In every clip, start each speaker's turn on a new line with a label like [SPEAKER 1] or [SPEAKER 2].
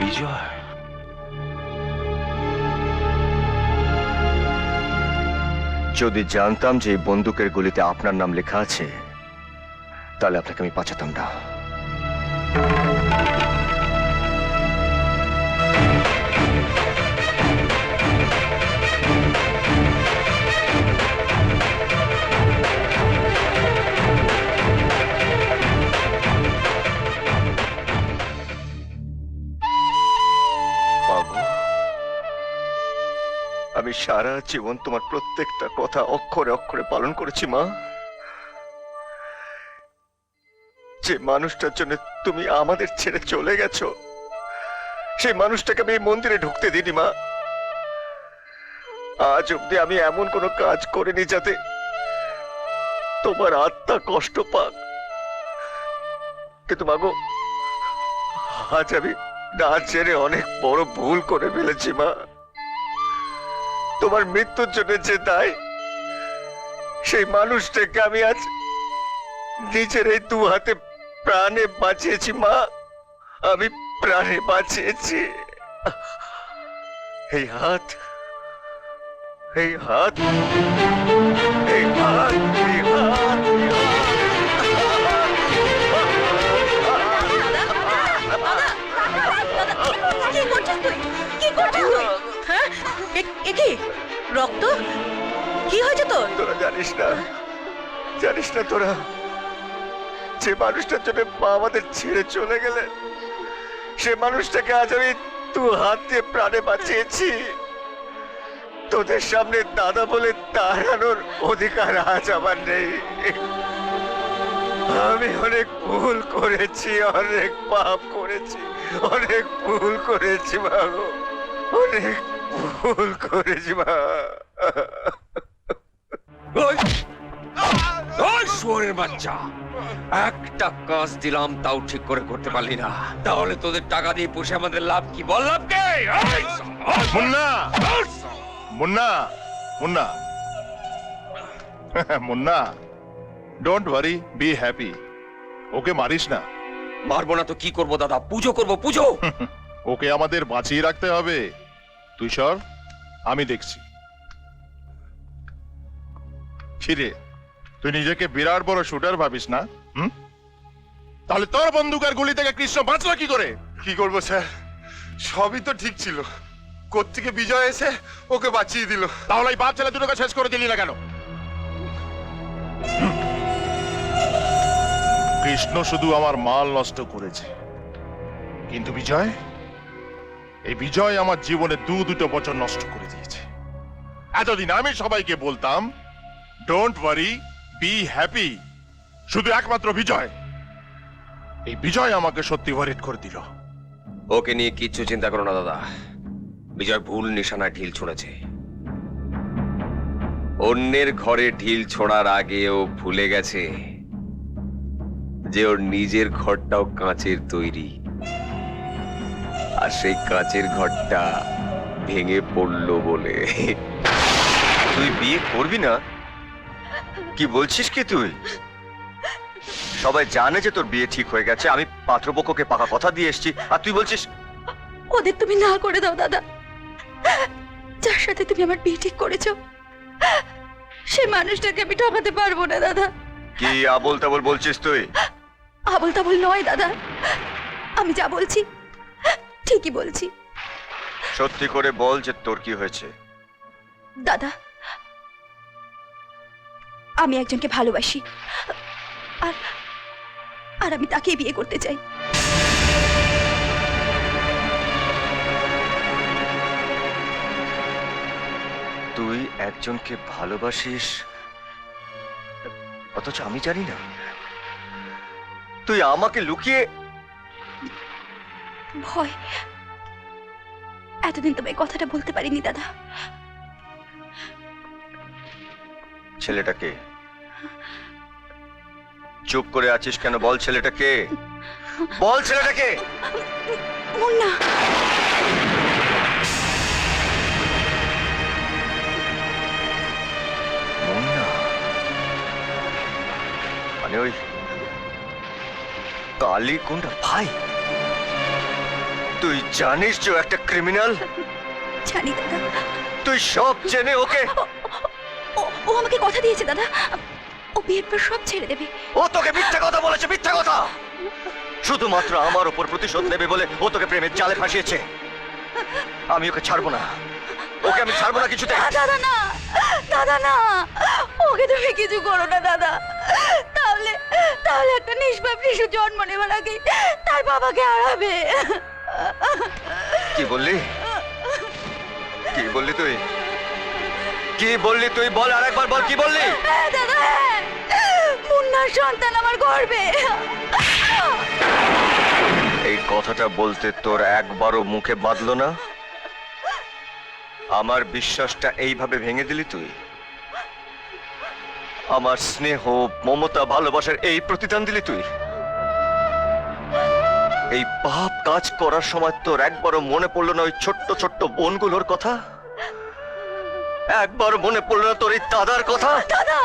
[SPEAKER 1] বিজয়,
[SPEAKER 2] যদি জানতাম যে এই বন্দুকের গুলিতে আপনার নাম লেখা আছে তাহলে আপনাকে আমি বাঁচাতাম না। আমি সারা জীবন তোমার প্রত্যেকটা কথা অক্ষরে অক্ষরে পালন করেছি মা। যে মানুষটার জন্য তুমি আমাদের ছেড়ে চলে গেছো সেই মানুষটাকে আমি মন্দিরে ঢুকতে দিইনি মা। আজ অব্দি আমি এমন কোনো কাজ করিনি যাতে তোমার আত্মা কষ্ট পাক, কিন্তু মাগো আজ আমি না জেনে অনেক বড় ভুল করে ফেলেছি মা। তোমার মৃত্যুর জন্য যে দায় সেই মানুষটাকে আমি আজ নিজের এই দু হাতে প্রাণে বাঁচিয়েছি মা। আমি প্রাণে বাঁচিয়েছি। এই হাত, এই হাত, এই হাত, এই হাত,
[SPEAKER 3] রক্ত কি হয়েছে তোর?
[SPEAKER 2] তোরা জানিস না, জানিস না তোরা যে মানুষটার জন্য মা আমাদের ছেড়ে চলে গেলে সে মানুষটাকে আজ আমি দু হাত দিয়ে প্রাণে বাঁচিয়েছি। তোদের সামনে দাদা বলে দাঁড়ানোর অধিকার আজ আমার নেই। আমি অনেক ভুল করেছি, অনেক পাপ করেছি, অনেক ভুল করেছি মা, অনেক ভুল করেছি মা।
[SPEAKER 1] শুয়োরের বাচ্চা, একটা কাজ দিলাম তাও ঠিক করে করতে পারলি না, তাহলে তোদের টাকা দিয়ে পুষে আমাদের লাভ কি? বল লাভ কে?
[SPEAKER 4] Munna, Munna, Munna, Munna, don't worry, be happy. Okay মারিস না।
[SPEAKER 1] মারবো না তো কি করবো দাদা? পুজো করবো, পুজো।
[SPEAKER 4] ওকে আমাদের বাঁচিয়ে রাখতে হবে। তুই সর, আমি দেখছি। ছিরে, তুই নিজেকে বিরাট বড় শুটার ভাবিস না? তাহলে তোর বন্দুকের গুলি থেকে কৃষ্ণ বাঁচলো কি করে?
[SPEAKER 5] কি করবো স্যার, সবই তো ঠিক ছিল। কোত্থেকে বিজয় এসে ওকে বাঁচিয়ে দিল।
[SPEAKER 4] তাহলে এই বাপ ছেলে দুটোকে শেষ করে দিলি না কেন? কৃষ্ণ শুধু আমার মাল নষ্ট করেছে, কিন্তু বিজয়, এই বিজয় আমার জীবনে দুটো বছর নষ্ট করে দিয়েছে। এতদিন আমি সবাইকে বলতাম ডোন্ট ওয়ারি, বি হ্যাপি, শুধু একমাত্র বিজয়, এই বিজয় আমাকে সত্যি ওয়ারিড করে দিল।
[SPEAKER 1] ওকে নিয়ে কিচ্ছু চিন্তা করো না দাদা, বিজয় ভুল নিশানায় ঢিল ছুঁড়েছে। অন্যের ঘরে ঢিল ছোড়ার আগে ও ভুলে গেছে যে ওর নিজের ঘরটাও কাঁচের তৈরি, আর সেই কাঁচের ঘরটা ভেঙে পড়লো বলে।
[SPEAKER 2] তুই বিয়ে করবি না? কি বলছিস কি তুই? সবাই জানে যে তোর বিয়ে ঠিক হয়ে গেছে, আমি পাত্রপক্ষকে পাকা কথা দিয়ে এসেছি, আর তুই বলছিস?
[SPEAKER 3] ওদের তুমি না করে দাও দাদা। যার সাথে তুমি আমার বিয়ে ঠিক করেছো সেই মানুষটাকে আমি ঠকাতে পারবো না দাদা।
[SPEAKER 2] কি আবোল তাবোল বলছিস তুই?
[SPEAKER 3] আবোল তাবোল নয় দাদা, আমি যা বলছি ঠিকই বলছি।
[SPEAKER 2] সত্যি করে বল যে তোর কি হয়েছে।
[SPEAKER 3] দাদা, আমি একজনকে ভালোবাসি, আর আর আমি তাকেই বিয়ে করতে চাই।
[SPEAKER 2] তুই একজনকে ভালোবাসিস অথচ আমি জানি না? তুই আমাকে লুকিয়ে?
[SPEAKER 3] ভয়, এতদিন তবে কথাটা বলতে পারিনি দাদা।
[SPEAKER 2] ছেলেটাকে? চুপ করে আছিস কেন? বল ছেলেটাকে, বল ছেলেটাকে।
[SPEAKER 3] মুন্না।
[SPEAKER 2] মুন্না মানে ওই কালী গুন্ডা ভাই? তুই জানিস যে ও একটা ক্রিমিনাল?
[SPEAKER 3] জানি দাদা।
[SPEAKER 2] তুই সব জেনে ওকে?
[SPEAKER 3] ও আমাকে কথা দিয়েছে দাদা, ও বিয়ের পর সব ছেড়ে দেবে।
[SPEAKER 2] ও তোকে মিথ্যা কথা বলেছে, মিথ্যা কথা। শুধুমাত্র আমার উপর প্রতিশোধ নেবে বলে ও তোকে প্রেমের জালে ফাঁসিয়েছে। আমি ওকে ছাড়বো না, ওকে আমি ছাড়বো না কিছুতে।
[SPEAKER 3] দাদা না, দাদা না, ওকে তুমি কিছু করো না দাদা। তাহলে তাহলে একটা নিষ্পাপ শিশু জন্ম নেবার আগে তার বাবাকে হারাবে।
[SPEAKER 2] কি বললি? কি বললি তুই? কি বললি তুই? বল, আরেকবার বল, কি বললি?
[SPEAKER 3] হ্যাঁ দাদা, হ্যাঁ, মুন্নার সন্তান আমার গর্বে।
[SPEAKER 2] এই কথাটা বলতে তোর একবারও মুখে বাঁধলো না? আমার বিশ্বাসটা এইভাবে ভেঙে দিলি তুই? আমার স্নেহ, মমতা, ভালোবাসার এই প্রতিদান দিলি তুই? এই পাপ কাজ করার সময় তোর একবারও মনে পড়লো না ওই ছোট্ট ছোট্ট বোনগুলোর কথা? একবার মনে পড়লো না তোর এই দাদার কথা?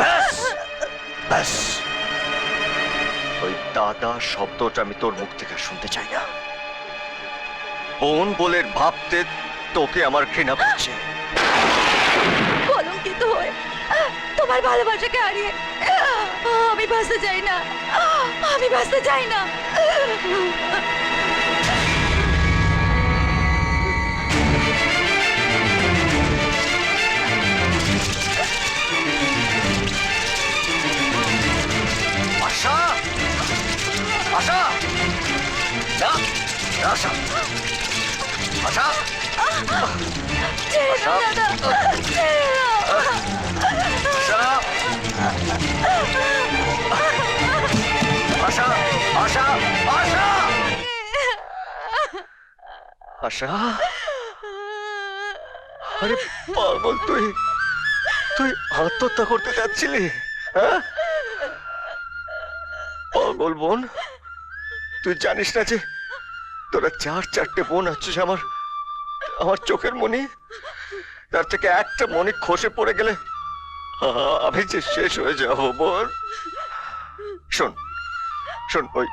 [SPEAKER 2] ব্যাস, ব্যাস, ওই দাদা শব্দটা আমি তোর মুখ থেকে শুনতে চাই না। বোন বলে ভাবতে তোকে আমার ঘৃণা করছে।
[SPEAKER 3] কলঙ্কিত হয়ে তোমার ভালোবাসাকে হারিয়ে আমি বাঁচতে চাই না, আমি বাঁচতে চাই না।
[SPEAKER 2] আশা, আশা, না, আশা, আশা,
[SPEAKER 3] ছেড়ে দাও দাদা, ছেড়ে দাও।
[SPEAKER 2] আশা, আশা, আশা, আশা, আশা। আরে পাগল, তুই তুই আত্মহত্যা করতে যাচ্ছিলি? হ্যাঁ পাগল বোন, তুই জানিস না যে তোরা চারটে বোন আছিস আমার আমার চোখের মনি? তার থেকে একটা মনি খসে পড়ে গেলে আমি যে শেষ হয়ে যাবো বোন। শোন শোন, ওই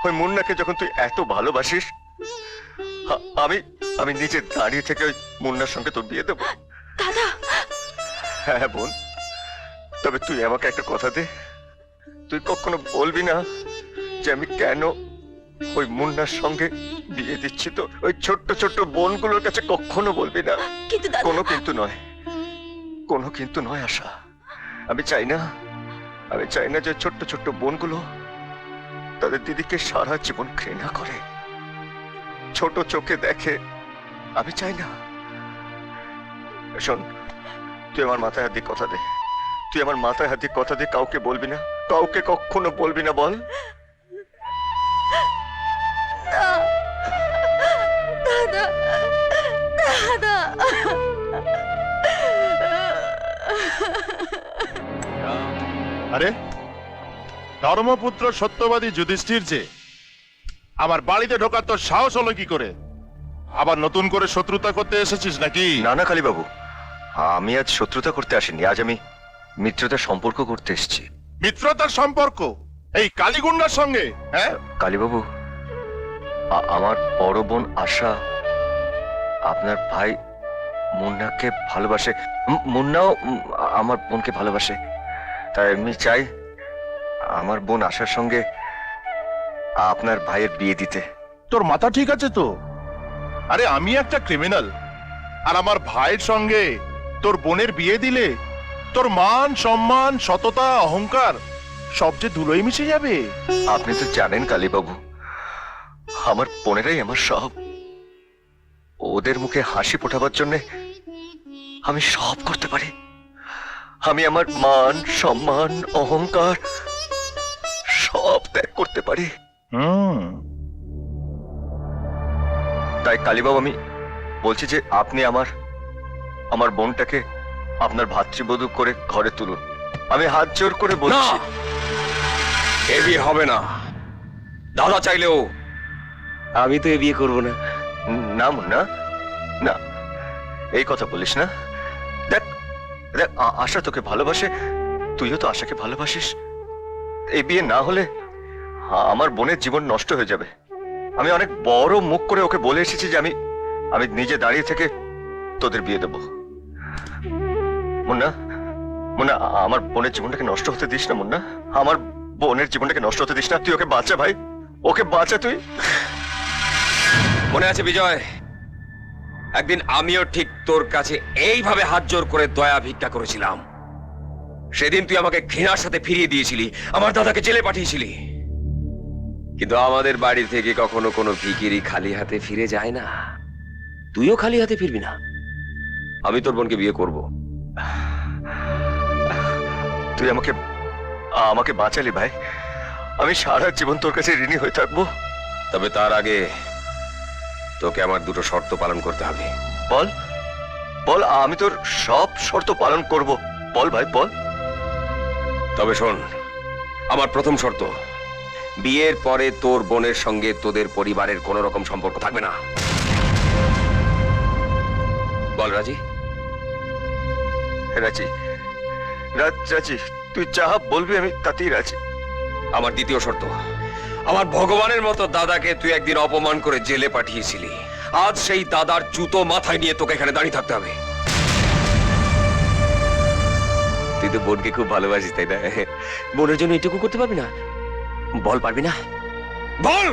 [SPEAKER 2] ওই মুন্নাকে যখন তুই এত ভালোবাসিস, আমি আমি নিজে দাঁড়িয়ে থেকে ওই মুন্নার সঙ্গে তোর বিয়ে দেবো।
[SPEAKER 3] দাদা,
[SPEAKER 2] হ্যাঁ বোন, তবে তুই আমাকে একটা কথা দে, তুই কখনো বলবি না যে আমি কেন ওই মুন্নার সঙ্গে বিয়ে দিচ্ছি। তো ওই ছোট্ট ছোট্ট বোনগুলোর কাছে কখনো বলবি না।
[SPEAKER 3] কিন্তু দাদা,
[SPEAKER 2] কোনো কিন্তু নয়, কোনো কিন্তু নয় আশা। আমি চাই না যে ছোট্ট ছোট্ট বোনগুলো তাদের দিদিকে সারা জীবন ঘৃণা করে, ছোট চোখে দেখে। আমি চাই না। শোন, তুই আমার মাথায় হাত দিয়ে কথা দে, তুই আমার মাথায় হাত দিয়ে কথা দে, কাউকে বলবি না, কাউকে কখনো বলবি না, বল?
[SPEAKER 3] দাদা, দাদা।
[SPEAKER 4] আরে ধর্মপুত্র সত্যবাদী যুধিষ্ঠির যে আমার বাড়িতে ঢোকার তোর সাহস হলো কি করে? আবার নতুন করে শত্রুতা করতে এসেছিস নাকি?
[SPEAKER 2] না না কালী বাবু, আমি আজ শত্রুতা করতে আসিনি, আজ আমি মিত্রতার সম্পর্ক করতে এসেছি।
[SPEAKER 4] মিত্রতার সম্পর্ক এই কালীগুন্ডার সঙ্গে? হ্যাঁ
[SPEAKER 2] কালী বাবু, আমার বড় বোন আশা আপনার ভাই মুন্নাকে ভালোবাসে, মুন্নাও আমার বোনকে ভালোবাসে। তাই আমি চাই আমার বোন আশার সঙ্গে আপনার ভাইয়ের বিয়ে দিতে।
[SPEAKER 4] তোর মাথা ঠিক আছে তো? আরে আমি একটা ক্রিমিনাল, আর আমার ভাইয়ের সঙ্গে তোর বোনের বিয়ে দিলে তোর মান সম্মান সততা অহংকার সব যে ধুলোয় মিশে যাবে।
[SPEAKER 2] আপনি তো জানেন কালী বাবু, আমার বোনেরাই আমার সব। ওদের মুখে হাসি ফোটাবার জন্য আমি সব করতে পারি। আমি আমার মান সম্মান অহংকার সব ত্যাগ করতে পারি। তাই কালীবাবু, আমি বলছি যে আপনি আমার বোনটাকে আপনার ভাতৃবধূ করে ঘরে তুলুন। আমি হাত জোর করে বলছি।
[SPEAKER 1] এ বিয়ে হবে না। দাদা চাইলেও আমি তো এ বিয়ে করবো না।
[SPEAKER 2] না মুন্না, না, এই কথা বলিস না। দেখ দেখ, আশা তোকে ভালোবাসে, তুইও তো আশাকে ভালোবাসিস। এই বিয়ে না হলে আমার বোনের জীবন নষ্ট হয়ে যাবে। আমি অনেক বড় মুখ করে ওকে বলে এসেছি যে আমি আমি নিজে দাঁড়িয়ে থেকে তোদের বিয়ে দেবো। মুন্না, মুন্না, আমার বোনের জীবনটাকে নষ্ট হতে দিস না মুন্না, আমার বোনের জীবনটাকে নষ্ট হতে দিস না। তুই ওকে বাঁচা ভাই, ওকে বাঁচা তুই।
[SPEAKER 1] মনে আছে বিজয়, একদিন আমিও ঠিক তোর কাছে এইভাবে হাত জোর করে দয়া ভিক্ষা করেছিলাম। সেদিন তুই আমাকে ঘৃণার সাথে ফিরিয়ে দিয়েছিলি, আমার দাদাকে জেলে পাঠিয়েছিলি। কিন্তু আমাদের বাড়ি থেকে কখনো কোনো ভিখিরি খালি হাতে ফিরে যায় না। তুইও খালি হাতে ফিরবি না। আমি তোর বোনকে বিয়ে করব।
[SPEAKER 2] তুই আমাকে আমাকে বাঁচালি ভাই, আমি সারা জীবন তোর কাছে ঋণী হয়ে থাকবো।
[SPEAKER 1] তবে তার আগে তোকে আমার দুটো শর্ত পালন করতে হবে।
[SPEAKER 2] বল বল, আমি তোর সব শর্ত পালন করব। বল ভাই বল।
[SPEAKER 1] তবে শোন, আমার প্রথম শর্ত, বিয়ের পরে তোর বোনের সঙ্গে তোদের পরিবারের কোনো রকম সম্পর্ক থাকবে না। বল রাজি?
[SPEAKER 2] রাজি, রাজি, তুই যা বলবি আমি তাতেই রাজি।
[SPEAKER 1] আমার দ্বিতীয় শর্ত, আমার ভগবানের মতো দাদাকে তুই একদিন অপমান করে জেলে পাঠিয়েছিলি। আজ সেই দাদার জুতো মাথায় নিয়ে তোকে এখানে দাঁড়িয়ে থাকতে হবে। তুই তো বোনকে খুব ভালোবাসিস, তাই না? বোনের জন্য এটুকু করতে পারবি না? বল, পারবি না? বল।